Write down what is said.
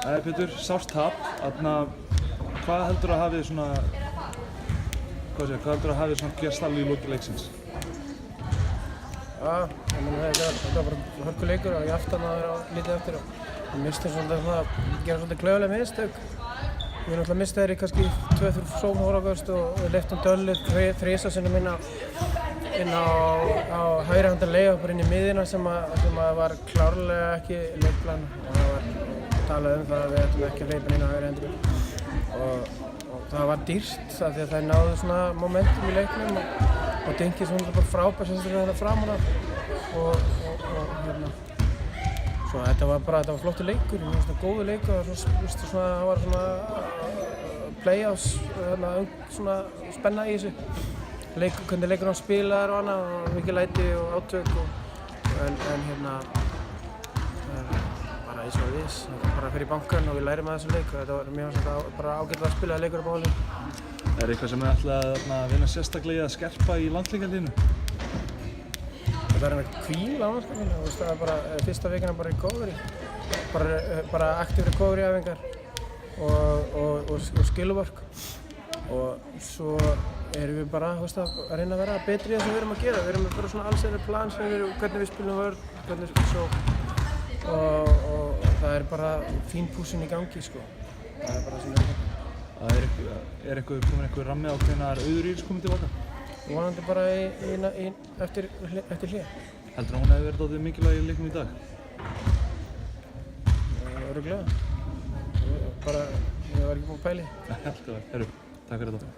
Pétur, sárt tap, hvað heldur að hafið svona, hvað heldur að hafið svona gerst alveg í loki leiksins? Já, þetta var bara hörkuleikur og ég aftan að vera lítið eftir og við mistum gera svolítið klaufaleg mistök. Við náttúrulega mistum þeir í kannski 2-3 sóknarhorfagöst og við leyftum Döllu þrisvar sinnum inn á hægri handar layup inn í miðjuna sem var klárlega ekki leikplan og það var talað það að við ættum ekki að hleypa inn á hægri hendinni og það var dýrt af því að það náðu svona momentum í leiknum og Dinky svona bara frábær sérstaklega þetta framan af og svo þetta var flottur leikur, mér finnst það góður leikur og það var svona playoffs, svona spenna í þessu. Hvernig leikurinn spilaðar og annað og mikið læti og átök en það er bara eins og þess. Þetta er bara fyrir bankan og við lærum að þessu leik og þetta var mér finnst þetta bara ágætlega að spila leikur á báli. Eitthvað sem þið ætlið að vinna sérstaklega að skerpa í landsleikjaliðinu? Það er að hvíla á mannskapinu og það er bara fyrsta vikuna bara recovery, bara active recovery æfingar og skill work og svo erum við bara að reyna að vera betri í það sem við erum að gera. Við erum bara svona allsherjar plan sem hvernig við spilum vörn, hvernig við spilum sókn og það er bara fín pússin í gangi sko. Það er bara svona Er komin einhver rammi á hvenær Auður Íris komið tilbaka? Vonandi bara eftir hlé. Heldur hún hefði verið dálítið mikilvæg í leiknum í dag? Örugglega. Ég var ekki búinn að pæla í því. Takk fyrir þetta.